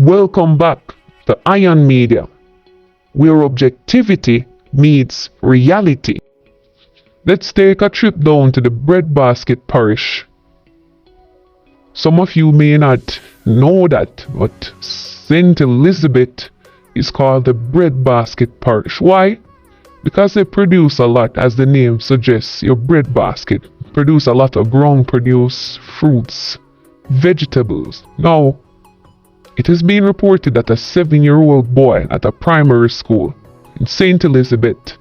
Welcome back to Iron Media, where objectivity meets reality. Let's take a trip down to the Breadbasket Parish. Some of you may not know that, but St. Elizabeth is called the Breadbasket Parish. Why? Because they produce a lot, as the name suggests. Your breadbasket produce a lot of ground produce, fruits, vegetables. Now, it has been reported that a 7-year-old boy at a primary school in St. Elizabeth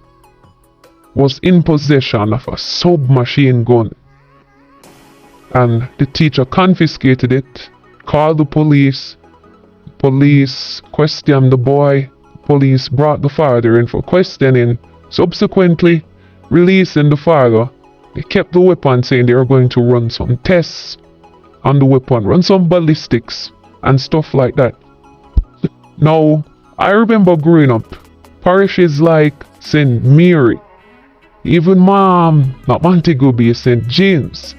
was in possession of a submachine gun, and the teacher confiscated it, called the police. Police questioned the boy. Police brought the father in for questioning. Subsequently, releasing the father, they kept the weapon, saying they were going to run some tests on the weapon, run some ballistics and stuff like that. Now, I remember growing up, parishes like St. Mary, even not Montego Bay, St. James,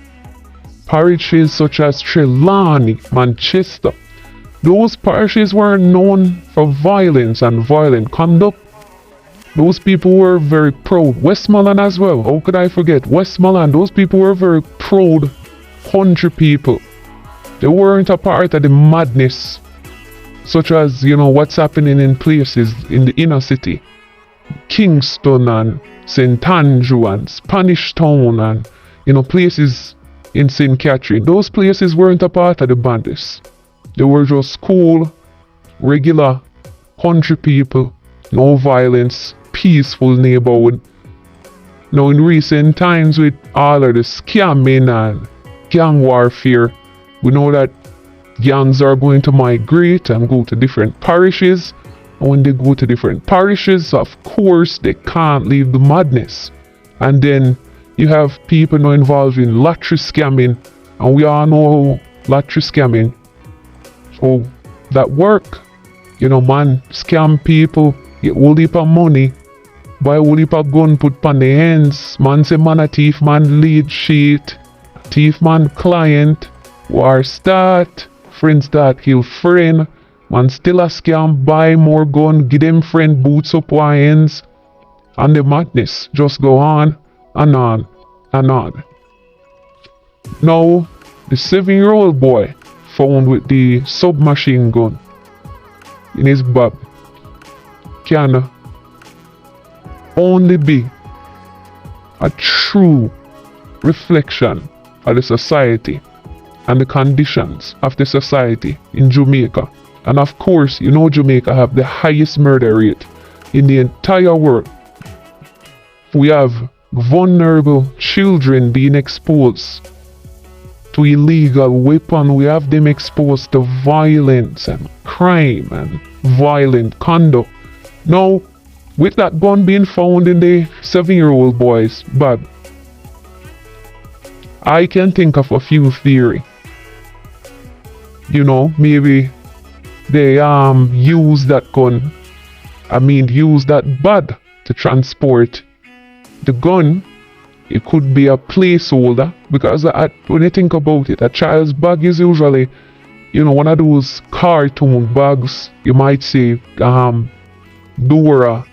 parishes such as Trelawney, Manchester, those parishes were known for violence and violent conduct. Those people were very proud. Westmoreland as well. How could I forget? Westmoreland, those people were very proud country people. They weren't a part of the madness, such as, what's happening in places in the inner city. Kingston and St. Andrew and Spanish Town and, places in St. Catherine. Those places weren't a part of the bandits. They were just cool, regular country people, no violence, peaceful neighborhood. Now, in recent times, with all of the scamming and gang warfare, we know that gangs are going to migrate and go to different parishes. And when they go to different parishes, of course, they can't leave the madness. And then you have people now involved in lottery scamming. And we all know lottery scamming. So that work. Man scam people, get whole heap of money, buy whole heap of gun, put on their hands. Man say man a thief, man lead sheet, thief man client. War start, friend start kill friend, man still a scam, buy more gun, give them friend boots up our ends, and the madness just go on and on and on. Now, the 7-year-old boy found with the submachine gun in his bag can only be a true reflection of the society and the conditions of the society in Jamaica. And of course, Jamaica have the highest murder rate in the entire world. We have vulnerable children being exposed to illegal weapons. We have them exposed to violence and crime and violent conduct. Now, with that gun being found in the 7-year-old boy's bag, I can think of a few theories. Maybe they use that gun, use that bag to transport the gun. It could be a placeholder, because when you think about it, a child's bag is usually, one of those cartoon bags. You might say Dora,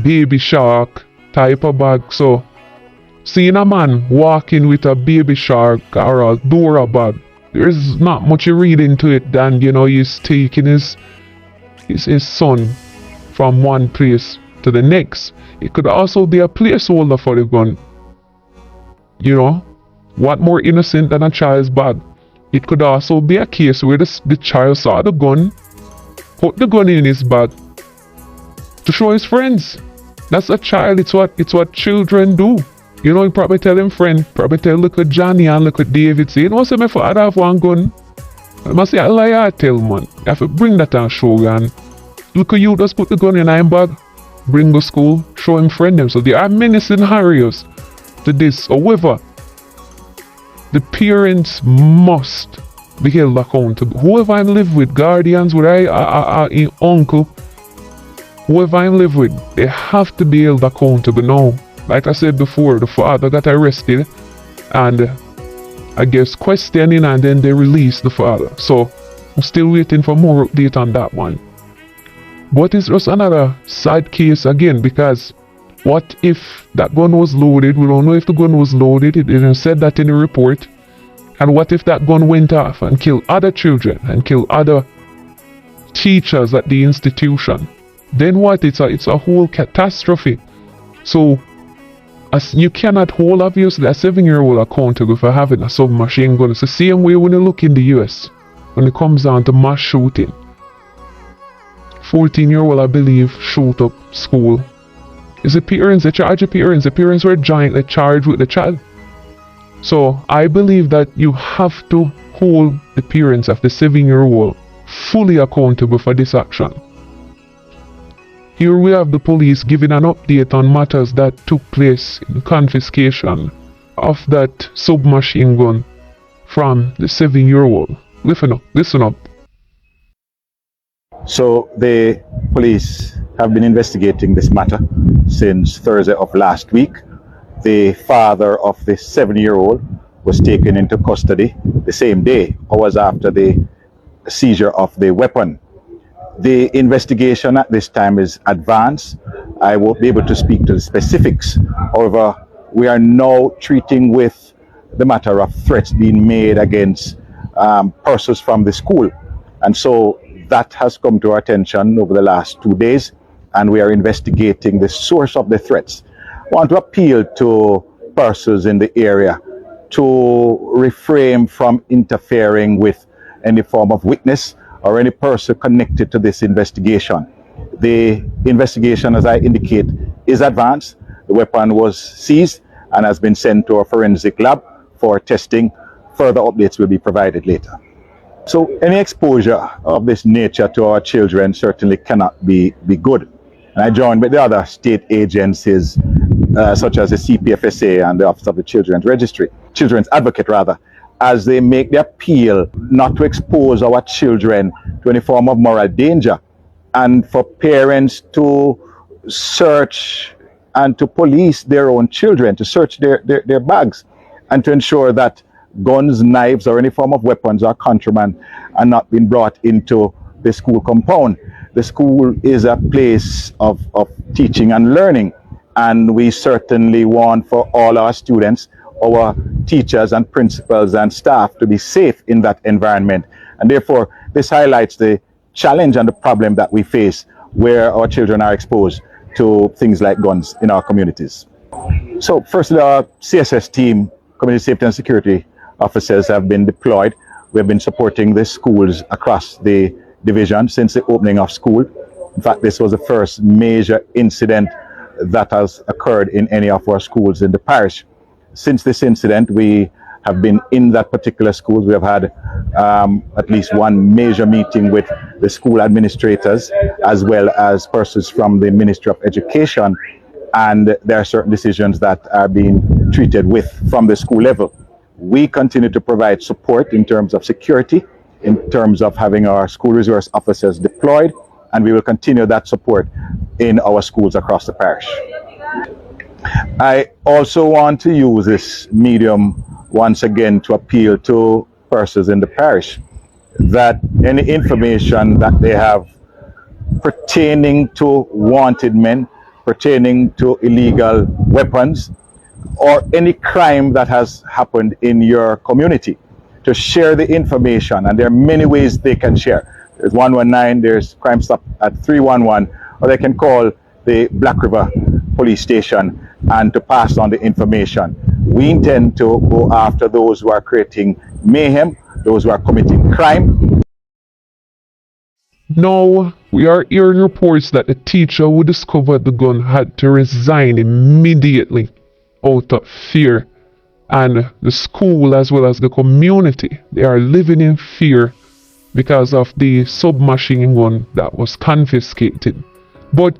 Baby Shark type of bag. So seeing a man walking with a Baby Shark or a Dora bag, there's not much you read into it than, he's taking his son from one place to the next. It could also be a placeholder for the gun. What more innocent than a child's bag? It could also be a case where the child saw the gun, put the gun in his bag to show his friends. That's a child. It's what children do. He probably tell him friend, probably tell look at Johnny and look at David, say, say my father have one gun. I must say, I lie, I tell man. You have to bring that and show and look at you, just put the gun in his bag, bring to school, show him friend them. So there are many scenarios to this. However, the parents must be held accountable. Whoever I live with, guardians, with I uncle, whoever I live with, they have to be held accountable now. Like I said before, the father got arrested and I guess questioning, and then they released the father. So I'm still waiting for more update on that one. But it's just another sad case again, because what if that gun was loaded? We don't know if the gun was loaded. It didn't said that in the report. And what if that gun went off and killed other children and killed other teachers at the institution? Then what? It's a whole catastrophe. So as you cannot hold obviously a 7-year-old accountable for having a submachine gun. It's the same way when you look in the US when it comes down to mass shooting. 14-year-old, I believe, shoot up school. It's the parents, they charge the parents. The parents were jointly charged with the child. So I believe that you have to hold the parents of the 7-year-old fully accountable for this action. Here we have the police giving an update on matters that took place in confiscation of that submachine gun from the 7-year-old. Listen up. So the police have been investigating this matter since Thursday of last week. The father of the 7-year-old was taken into custody the same day, hours after the seizure of the weapon. The investigation at this time is advanced. I won't be able to speak to the specifics. However, we are now treating with the matter of threats being made against persons from the school. And so that has come to our attention over the last 2 days, and we are investigating the source of the threats. I want to appeal to persons in the area to refrain from interfering with any form of witness or any person connected to this investigation. The investigation, as I indicate, is advanced. The weapon was seized and has been sent to a forensic lab for testing. Further updates will be provided later. So any exposure of this nature to our children certainly cannot be good. And I join with the other state agencies such as the CPFSA and the Office of the Children's Advocate rather, as they make the appeal not to expose our children to any form of moral danger, and for parents to search and to police their own children, to search their bags, and to ensure that guns, knives, or any form of weapons or contraband are not being brought into the school compound. The school is a place of teaching and learning, and we certainly want for all our students, our teachers and principals and staff to be safe in that environment. And therefore, this highlights the challenge and the problem that we face where our children are exposed to things like guns in our communities. So firstly, our CSS team, Community Safety and Security officers, have been deployed. We have been supporting the schools across the division since the opening of school. In fact, this was the first major incident that has occurred in any of our schools in the parish. Since this incident, we have been in that particular school. We have had at least one major meeting with the school administrators as well as persons from the Ministry of Education, and there are certain decisions that are being treated with from the school level. We continue to provide support in terms of security, in terms of having our school resource officers deployed, and we will continue that support in our schools across the parish. I also want to use this medium once again to appeal to persons in the parish that any information that they have pertaining to wanted men, pertaining to illegal weapons, or any crime that has happened in your community, to share the information. And there are many ways they can share. There's 119, there's Crime Stop at 311, or they can call the Black River Police Station and to pass on the information. We intend to go after those who are creating mayhem, those who are committing crime. Now, we are hearing reports that the teacher who discovered the gun had to resign immediately out of fear. And the school as well as the community, they are living in fear because of the submachine gun that was confiscated. But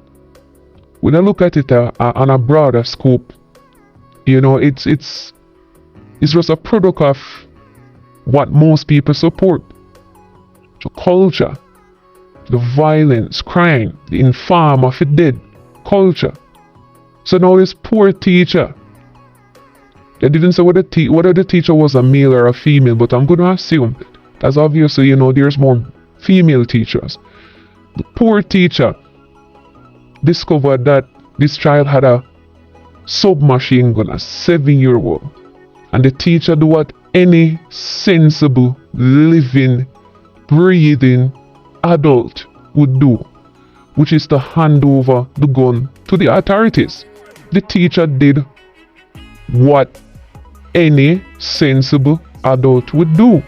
when I look at it on a broader scope, you know, it's just a product of what most people support. The culture, the violence, crime, the infame of the dead, culture. So now this poor teacher, they didn't say whether the teacher was a male or a female, but I'm going to assume as obviously, there's more female teachers. The poor teacher discovered that this child had a submachine gun, a 7-year-old. And the teacher do what any sensible, living, breathing adult would do, which is to hand over the gun to the authorities. The teacher did what any sensible adult would do.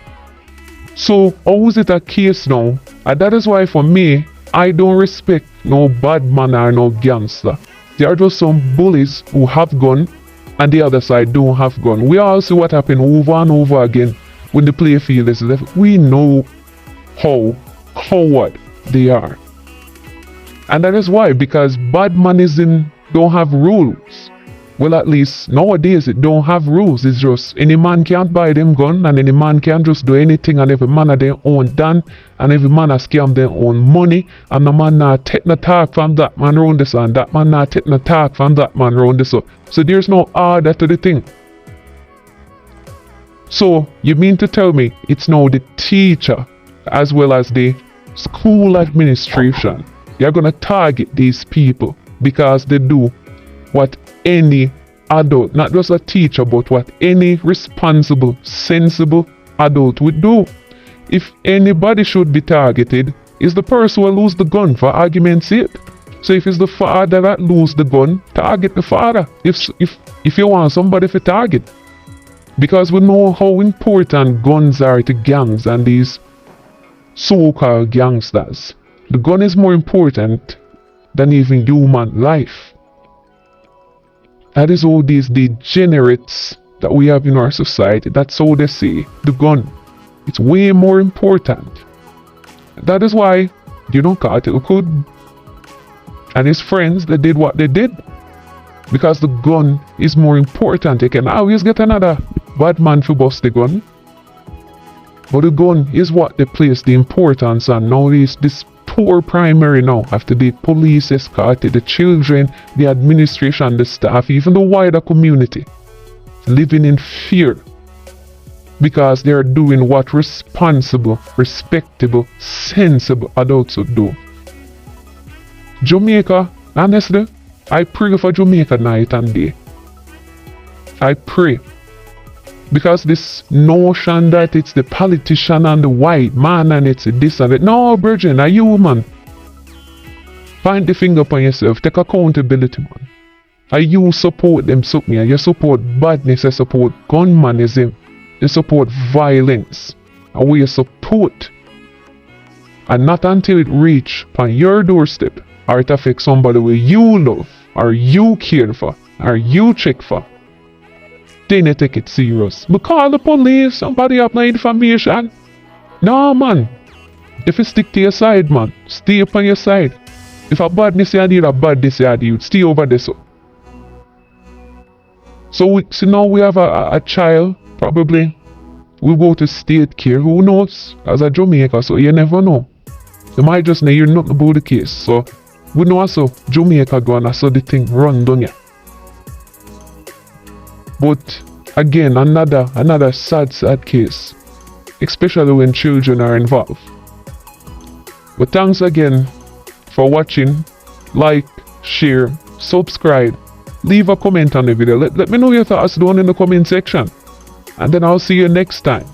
So how is it a case now? And that is why for me, I don't respect no bad man or no gangster. There are just some bullies who have gun and the other side don't have gun. We all see what happened over and over again when the play field is left. We know how coward they are. And that is why, because badmanism don't have rules. Well, at least nowadays it don't have rules. It's just any man can't buy them gun and any man can just do anything and every man have their own done and every man has scam their own money and the man not take no talk from that man round this and that man not take no talk from that man round this. So there's no order to the thing. So you mean to tell me it's now the teacher as well as the school administration, you're gonna target these people because they do what any adult, not just a teacher, but what any responsible, sensible adult would do. If anybody should be targeted, is the person who lose the gun, for argument's sake. So if it's the father that lose the gun, target the father. If you want somebody to target, because we know how important guns are to gangs and these so-called gangsters. The gun is more important than even human life. That is all these degenerates that we have in our society. That's how they say the gun. It's way more important. That is why Cartel could and his friends, they did what they did. Because the gun is more important. You can always get another bad man to bust the gun. But the gun is what they place the importance on. Now this poor primary now, after the police escorted the children, the administration, the staff, even the wider community, living in fear because they are doing what responsible, respectable, sensible adults would do. Jamaica, honestly, I pray for Jamaica night and day. I pray. Because this notion that it's the politician and the white man and it's this and that. No, Virgin, are you, man? Find the finger upon yourself. Take accountability, man. Are you support them, you support badness, you support gunmanism, you support violence. And we support. And not until it reach upon your doorstep or it affects somebody where you love, or you care for, or you check for. Then they take it serious. But call the police, somebody have no information. No, man. If you stick to your side, man, stay up on your side. If a badness you need, a badness you need, stay over there. So now we have a child, probably will go to state care. Who knows? As a Jamaica, so you never know. You might just not hear nothing about the case. So we know also Jamaica gone, so the thing run down here. But again, another sad case, especially when children are involved. But thanks again for watching. Like, share, subscribe, leave a comment on the video. Let me know your thoughts down in the comment section. And then I'll see you next time.